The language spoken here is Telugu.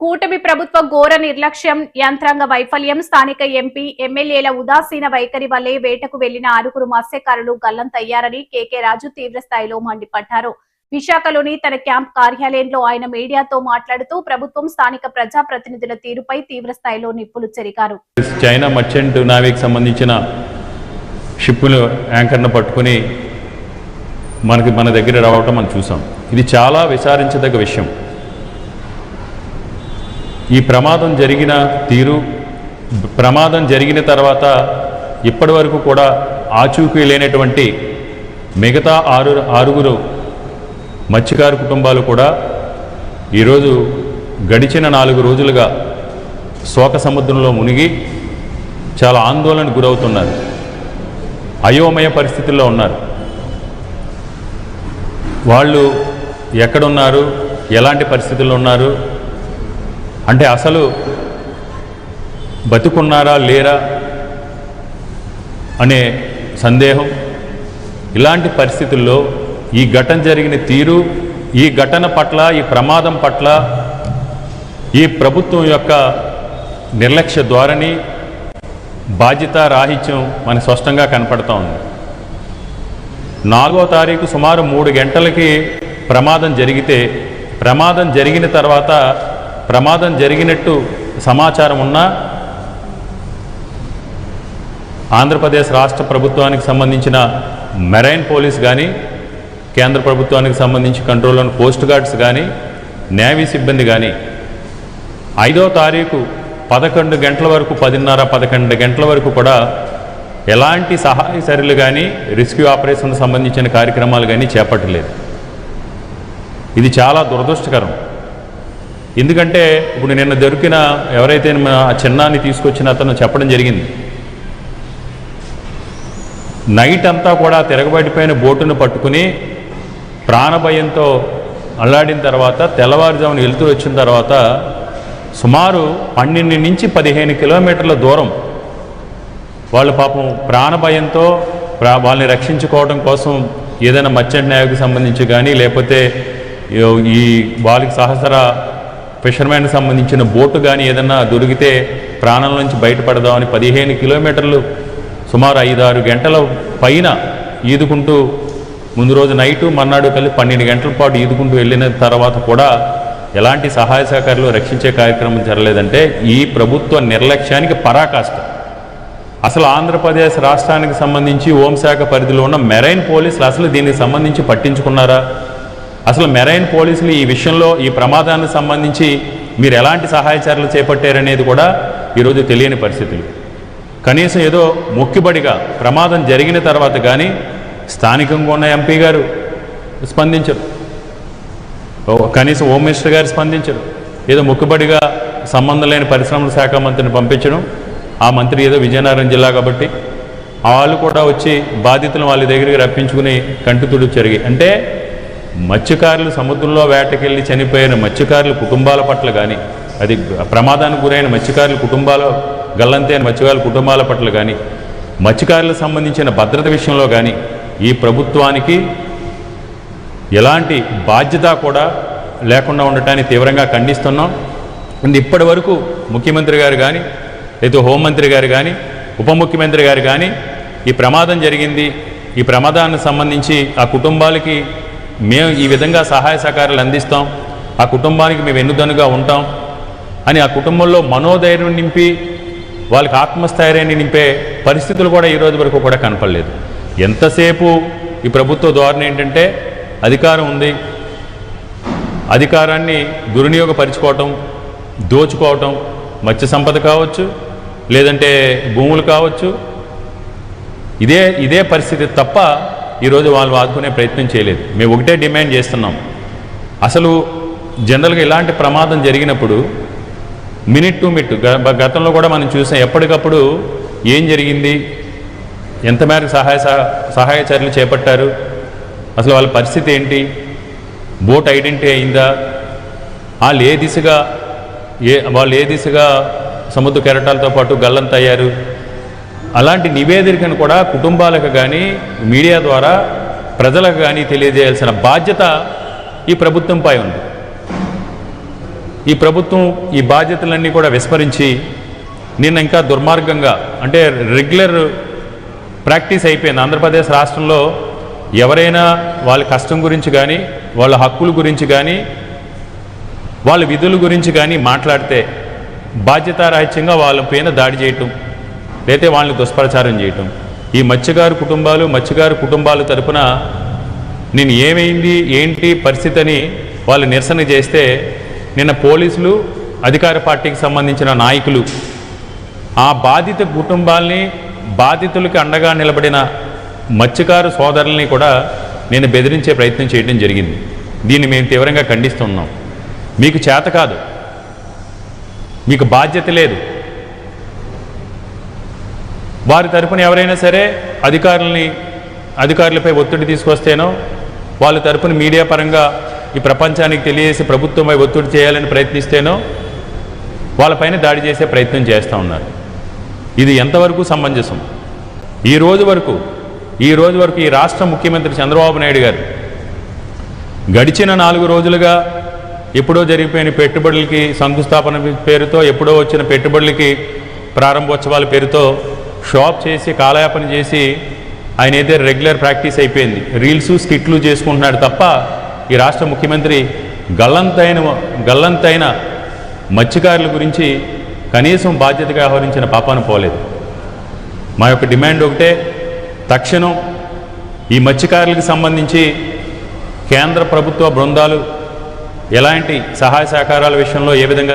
కూటమి ప్రభుత్వ ఘోర నిర్లక్ష్యం, యంత్రాంగ వైఫల్యం, స్థానిక ఎంపీ, ఎమ్మెల్యేల ఉదాసీన వైఖరి వల్లే వేటకు వెళ్లిన 6 మత్స్యకారులు గల్లంతయ్యారని కేకే రాజు తీవ్రస్థాయిలో మండిపడ్డారు. విశాఖలోని తన క్యాంప్ కార్యాలయంలో ఆయన మీడియాతో మాట్లాడుతూ ప్రభుత్వం స్థానిక ప్రజాప్రతినిధుల తీరుపై తీవ్రస్థాయిలో నిప్పులు చెరిగారు. చైనా మర్చెంట్ నావీకి సంబంధించిన షిప్పులు యాంకర్ను పట్టుకుని మన దగ్గర రావటం మనం చూసాం. ఇది చాలా విచారించదగ్గ విషయం. ఈ ప్రమాదం జరిగిన తీరు, ప్రమాదం జరిగిన తర్వాత ఇప్పటి వరకు కూడా ఆచూకీ లేనటువంటి మిగతా ఆరుగురు మత్స్యకారు కుటుంబాలు కూడా ఈరోజు గడిచిన 4 రోజులుగా శోక సముద్రంలో మునిగి చాలా ఆందోళనకు గురవుతున్నారు. అయోమయ పరిస్థితుల్లో ఉన్నారు. వాళ్ళు ఎక్కడున్నారు, ఎలాంటి పరిస్థితుల్లో ఉన్నారు అంటే అసలు బతుకున్నారా లేరా అనే సందేహం. ఇలాంటి పరిస్థితుల్లో ఈ ఘటన జరిగిన తీరు, ఈ ఘటన పట్ల, ఈ ప్రమాదం పట్ల ఈ ప్రభుత్వం యొక్క నిర్లక్ష్య ధోరణి, బాధ్యత రాహిత్యం మనకు స్పష్టంగా కనపడుతూ ఉంది. 4వ తారీఖు సుమారు 3 గంటలకి ప్రమాదం జరిగితే, ప్రమాదం జరిగిన తర్వాత ప్రమాదం జరిగినట్టు సమాచారం ఉన్నా ఆంధ్రప్రదేశ్ రాష్ట్ర ప్రభుత్వానికి సంబంధించిన మెరైన్ పోలీస్ కానీ, కేంద్ర ప్రభుత్వానికి సంబంధించి కంట్రోల్ అండ్ కోస్ట్ గార్డ్స్ కానీ, నేవీ సిబ్బంది కానీ 5వ తారీఖు 11 గంటల వరకు, 10:30-11 గంటల వరకు కూడా ఎలాంటి సహాయ చర్యలు కానీ, రెస్క్యూ ఆపరేషన్కు సంబంధించిన కార్యక్రమాలు కానీ చేపట్టలేదు. ఇది చాలా దురదృష్టకరం. ఎందుకంటే ఇప్పుడు నిన్న దొరికిన ఎవరైతే ఆ చిన్నాన్ని తీసుకొచ్చిన అతను చెప్పడం జరిగింది, నైట్ అంతా కూడా తిరగబడిపోయిన బోటును పట్టుకుని ప్రాణభయంతో అల్లాడిన తర్వాత తెల్లవారుజామున వెళ్తూ వచ్చిన తర్వాత సుమారు 12 నుంచి 15 కిలోమీటర్ల దూరం వాళ్ళు పాపం ప్రాణభయంతో వాళ్ళని రక్షించుకోవడం కోసం ఏదైనా మర్చెంట్ నేవీకి సంబంధించి కానీ, లేకపోతే ఈ వాళ్ళకి సహచర ఫిషర్మెన్కి సంబంధించిన బోటు కానీ ఏదన్నా దొరికితే ప్రాణాల నుంచి బయటపడదామని 15 కిలోమీటర్లు సుమారు 5-6 గంటల పైన ఈదుకుంటూ, ముందు రోజు నైటు మర్నాడు కలిసి 12 గంటల పాటు ఈదుకుంటూ వెళ్ళిన తర్వాత కూడా ఎలాంటి సహాయ సహకారాలు, రక్షించే కార్యక్రమం జరగలేదంటే ఈ ప్రభుత్వ నిర్లక్ష్యానికి పరాకాష్ట. అసలు ఆంధ్రప్రదేశ్ రాష్ట్రానికి సంబంధించి హోంశాఖ పరిధిలో ఉన్న మెరైన్ పోలీసులు అసలు దీనికి సంబంధించి పట్టించుకున్నారా? అసలు మెరైన్ పోలీసులు ఈ విషయంలో, ఈ ప్రమాదానికి సంబంధించి మీరు ఎలాంటి సహాయ చర్యలు చేపట్టారనేది కూడా ఈరోజు తెలియని పరిస్థితులు. కనీసం ఏదో మొక్కిబడిగా ప్రమాదం జరిగిన తర్వాత కానీ స్థానికంగా ఉన్న ఎంపీ గారు స్పందించరు, కనీసం హోమ్ మినిస్టర్ గారు స్పందించరు. ఏదో మొక్కుబడిగా సంబంధం లేని పరిశ్రమల శాఖ మంత్రిని పంపించడం, ఆ మంత్రి ఏదో విజయనగరం జిల్లా కాబట్టి వాళ్ళు కూడా వచ్చి బాధితులను వాళ్ళ దగ్గరికి రప్పించుకుని కంటితుడు జరిగి, అంటే మత్స్యకారులు సముద్రంలో వేటకెళ్ళి చనిపోయిన మత్స్యకారుల కుటుంబాల పట్ల కానీ, అది ప్రమాదానికి గురైన మత్స్యకారుల కుటుంబాలు, గల్లంతైన మత్స్యకారుల కుటుంబాల పట్ల కానీ, మత్స్యకారులకు సంబంధించిన భద్రత విషయంలో కానీ ఈ ప్రభుత్వానికి ఎలాంటి బాధ్యత కూడా లేకుండా ఉండటాన్ని తీవ్రంగా ఖండిస్తున్నాం. ఇప్పటి వరకు ముఖ్యమంత్రి గారు కానీ, లేదా హోంమంత్రి గారు కానీ, ఉప ముఖ్యమంత్రి గారు కానీ ఈ ప్రమాదం జరిగింది, ఈ ప్రమాదానికి సంబంధించి ఆ కుటుంబాలకి మేము ఈ విధంగా సహాయ సహకారాలు అందిస్తాం, ఆ కుటుంబానికి మేము వెన్నుదన్నుగా ఉంటాం అని ఆ కుటుంబంలో మనోధైర్యం నింపి, వాళ్ళకి ఆత్మస్థైర్యాన్ని నింపే పరిస్థితులు కూడా ఈ రోజు వరకు కూడా కనపడలేదు. ఎంతసేపు ఈ ప్రభుత్వ ధోరణి ఏంటంటే అధికారం ఉంది, అధికారాన్ని దుర్వినియోగపరుచుకోవటం, దోచుకోవటం, మత్స్య సంపద కావచ్చు, లేదంటే భూములు కావచ్చు, ఇదే పరిస్థితి తప్ప ఈరోజు వాళ్ళు ఆదుకునే ప్రయత్నం చేయలేదు. మేము ఒకటే డిమాండ్ చేస్తున్నాం, అసలు జనరల్గా ఇలాంటి ప్రమాదం జరిగినప్పుడు మినిట్ టు మినిట్, గతంలో కూడా మనం చూసాం, ఎప్పటికప్పుడు ఏం జరిగింది, ఎంత మేరకు సహాయ చర్యలు చేపట్టారు, అసలు వాళ్ళ పరిస్థితి ఏంటి, బోట్ ఐడెంటిటీ అయిందా, వాళ్ళు ఏ దిశగా సముద్ర కెరటాలతో పాటు గల్లంతయ్యారు, అలాంటి నివేదికను కూడా కుటుంబాలకు కానీ, మీడియా ద్వారా ప్రజలకు కానీ తెలియజేయాల్సిన బాధ్యత ఈ ప్రభుత్వంపై ఉంది. ఈ ప్రభుత్వం ఈ బాధ్యతలన్నీ కూడా విస్మరించి నిన్న ఇంకా దుర్మార్గంగా అంటే రెగ్యులర్ ప్రాక్టీస్ అయిపోయింది. ఆంధ్రప్రదేశ్ రాష్ట్రంలో ఎవరైనా వాళ్ళ కష్టం గురించి కానీ వాళ్ళ హక్కుల గురించి కానీ వాళ్ళ విధుల గురించి కానీ మాట్లాడితే బాధ్యతారాహిత్యంగా వాళ్ళ పైన దాడి చేయటం లేతే వాళ్ళని దుష్ప్రచారం చేయటం. ఈ మత్స్యకారు కుటుంబాలు తరపున నేను ఏమైంది ఏంటి పరిస్థితి అని వాళ్ళు నిరసన చేస్తే నిన్న పోలీసులు అధికార పార్టీకి సంబంధించిన నాయకులు ఆ బాధిత కుటుంబాల్ని బాధితులకి అండగా నిలబడిన మత్స్యకారు సోదరుల్ని కూడా నేను బెదిరించే ప్రయత్నం చేయడం జరిగింది. దీన్ని మేము తీవ్రంగా ఖండిస్తున్నాం. మీకు చేత కాదు, మీకు బాధ్యత లేదు. వారి తరపున ఎవరైనా సరే అధికారులపై ఒత్తిడి తీసుకొస్తేనో వాళ్ళ తరపున మీడియా పరంగా ఈ ప్రపంచానికి తెలియజేసి ప్రభుత్వంపై ఒత్తిడి చేయాలని ప్రయత్నిస్తేనో వాళ్ళపైన దాడి చేసే ప్రయత్నం చేస్తూ ఉన్నారు. ఇది ఎంతవరకు సమంజసం? ఈ రోజు వరకు ఈ రాష్ట్ర ముఖ్యమంత్రి చంద్రబాబు నాయుడు గారు గడిచిన 4 రోజులుగా ఎప్పుడో జరిగిపోయిన పెట్టుబడులకి శంకుస్థాపన పేరుతో ఎప్పుడో వచ్చిన పెట్టుబడులకి ప్రారంభోత్సవాల పేరుతో షాప్ చేసి కాలయాపన చేసి ఆయన అయితే రెగ్యులర్ ప్రాక్టీస్ అయిపోయింది. రీల్స్ స్కిట్లు చేసుకుంటున్నాడు తప్ప ఈ రాష్ట్ర ముఖ్యమంత్రి గల్లంతైన మత్స్యకారుల గురించి కనీసం బాధ్యతగా వ్యవహరించిన పాపాన పోలేదు. మా యొక్క డిమాండ్ ఒకటే, తక్షణం ఈ మత్స్యకారులకు సంబంధించి కేంద్ర ప్రభుత్వ బృందాలు ఎలాంటి సహాయ సహకారాల విషయంలో ఏ విధంగా